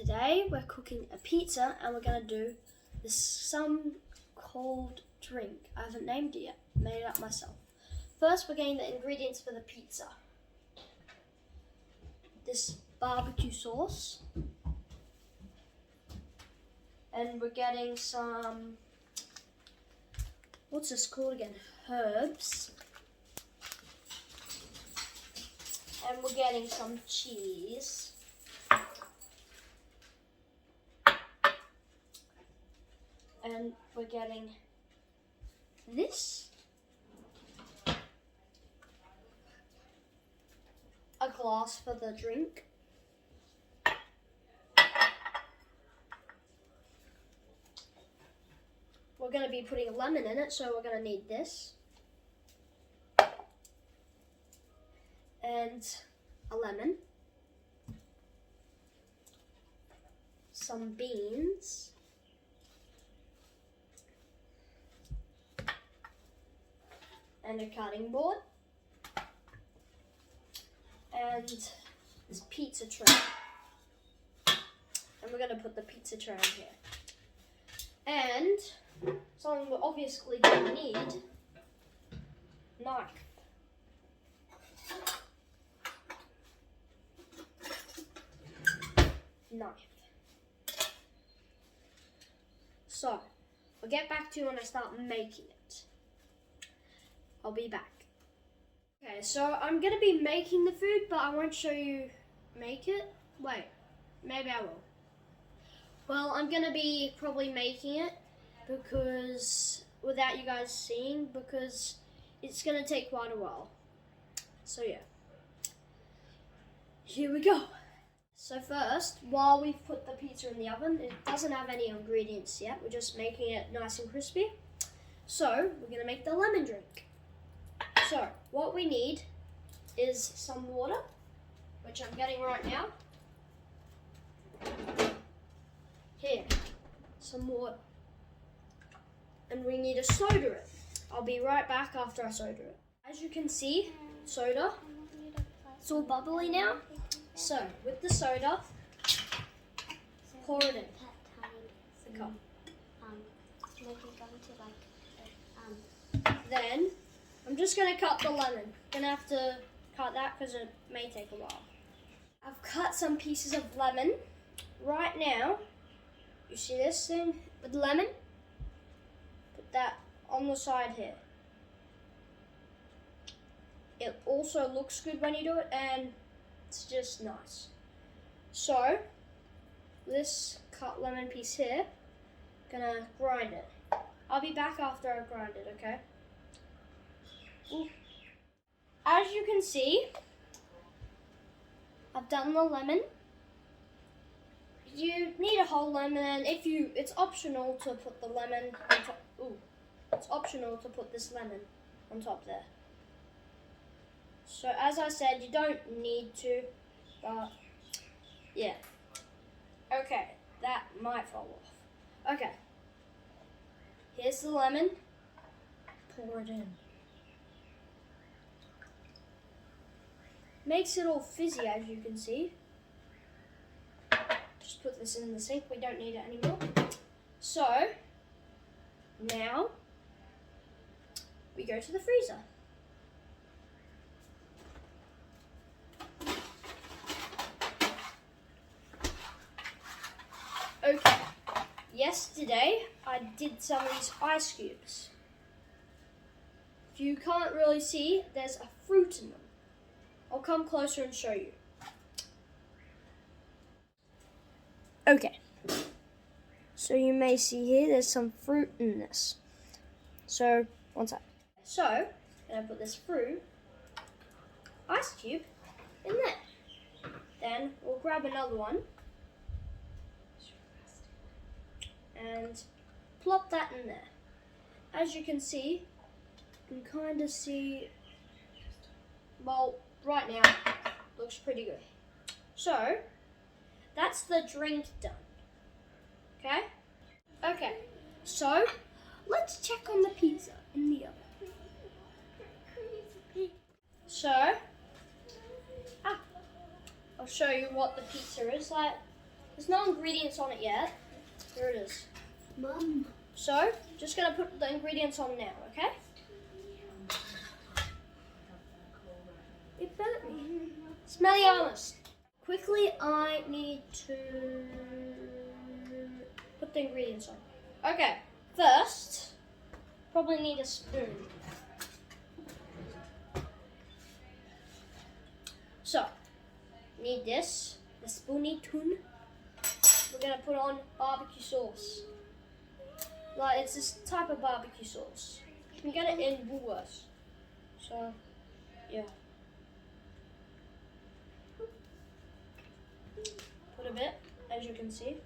Today we're cooking a pizza and we're going to do some cold drink. I haven't named it yet, made it up myself. First we're getting the ingredients for the pizza. This barbecue sauce. And we're getting some, what's this called again? Herbs. And we're getting some cheese. And we're getting this. A glass for the drink. We're going to be putting a lemon in it, so we're going to need this. And a lemon. Some beans. And a cutting board. And this pizza tray. And we're going to put the pizza tray in here. And something we're obviously going to need, knife. So, I'll get back to you when I start making it. I'll be back. Okay, so I'm going to be making the food, but I won't show you make it. Wait, maybe I will. Well, I'm going to be probably making it because without you guys seeing, because it's going to take quite a while. So yeah, here we go. So first, while we've put the pizza in the oven, it doesn't have any ingredients yet. We're just making it nice and crispy. So we're going to make the lemon drink. So what we need is some water, which I'm getting right now. Here, some water. And we need to soda it. I'll be right back after I soda it. As you can see, soda, it's all bubbly now. So, with the soda, pour it in the cup. Then, I'm just going to cut the lemon. Going to have to cut that because it may take a while. I've cut some pieces of lemon. Right now, you see this thing with the lemon? Put that on the side here. It also looks good when you do it and it's just nice. So, this cut lemon piece here, gonna grind it. I'll be back after I grind it, okay? Ooh. As you can see, I've done the lemon. You need a whole lemon. It's optional to put the lemon on top. Ooh, it's optional to put this lemon on top there. So as I said, you don't need to, but yeah. Okay, that might fall off. Okay, here's the lemon. Pour it in. Makes it all fizzy, as you can see. Just put this in the sink, we don't need it anymore. So, now, we go to the freezer. Okay, yesterday I did some of these ice cubes. If you can't really see, there's a fruit in them. I'll come closer and show you. Okay, so you may see here there's some fruit in this. So, one sec. So, I'm going to put this fruit ice cube in there. Then we'll grab another one and plop that in there. As you can see, you can kind of see, well, right now, looks pretty good. So, that's the drink done. Okay? Okay, so let's check on the pizza in the oven. So, I'll show you what the pizza is like. There's no ingredients on it yet. Here it is. Mum. So, just gonna put the ingredients on now, okay? It burnt me. Smelly Quickly, I need to put the ingredients on. Okay, first, probably need a spoon. So, need this, the spoony tune. We're gonna put on barbecue sauce. Like, it's this type of barbecue sauce. You can get it in Woolworths. So, yeah. Put a bit, as you can see.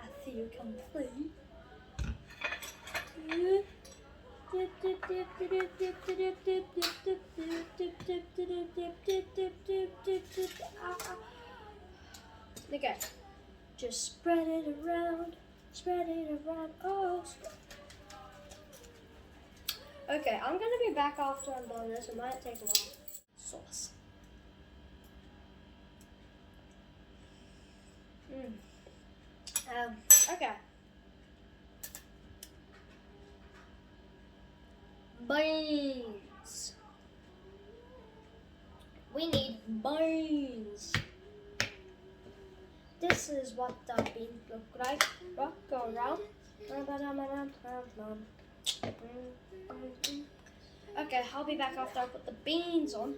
I think you can see. Okay, just spread it around. Spread it around. Oh. Okay, I'm gonna be back after I'm done this. It might take a while. Sauce. Okay. Beans. We need beans. This is what the beans look like. Rock around. Okay, I'll be back after I put the beans on.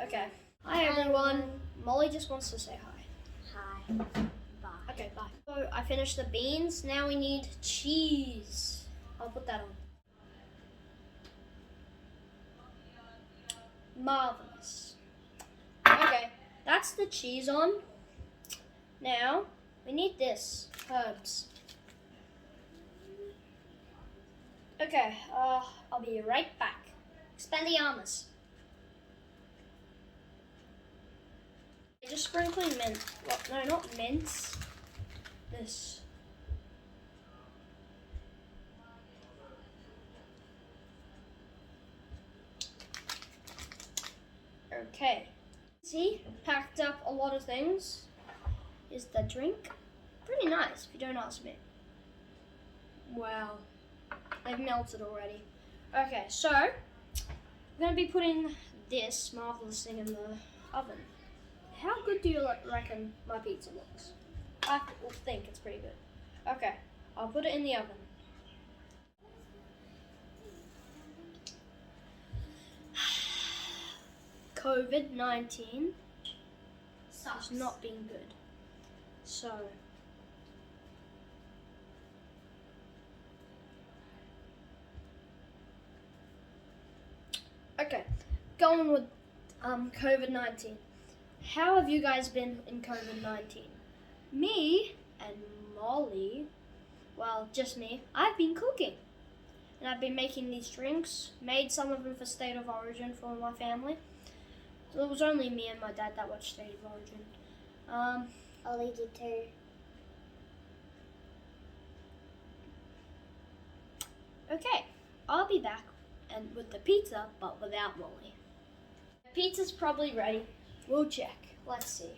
Okay. Hi everyone. Molly just wants to say hi. Hi. Bye. Okay, bye. So I finished the beans. Now we need cheese. I'll put that on. Marvelous. Okay, that's the cheese on. Now we need this herbs. Okay, I'll be right back. Expelliarmus. Just sprinkling mint. Well, no, not mince. This. Okay. See, packed up a lot of things. Is the drink. Pretty nice, if you don't ask me. Wow. They've melted already. Okay, so I'm going to be putting this marvelous thing in the oven. How good do you reckon my pizza looks? I think it's pretty good. Okay, I'll put it in the oven. COVID-19 has not been good. So, okay, going with COVID-19. How have you guys been in COVID-19? Me and Molly, well, just me, I've been cooking. And I've been making these drinks, made some of them for State of Origin for my family. So it was only me and my dad that watched State of Origin. Ollie did too. Okay, I'll be back and with the pizza, but without Molly. The pizza's probably ready. We'll check. Let's see.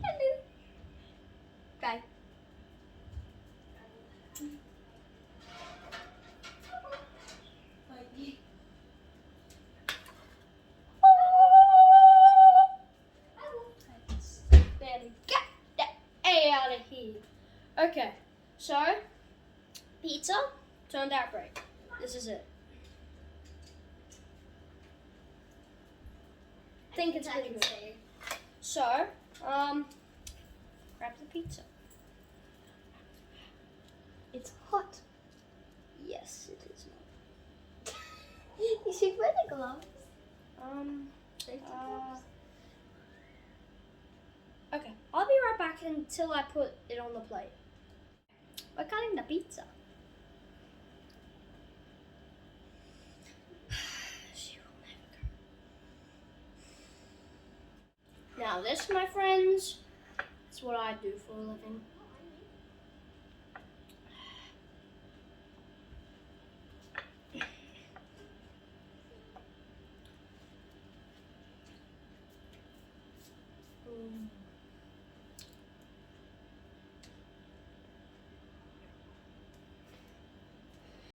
Hello. Bye. Get that A out of here. Okay, so pizza turned out great. This is it. I think it's pretty good. So, grab the pizza. It's hot. Yes, it is not. You should wear the gloves. Okay, I'll be right back until I put it on the plate. We're cutting the pizza. She will never go. Now this, my friends, is what I do for a living. Mm.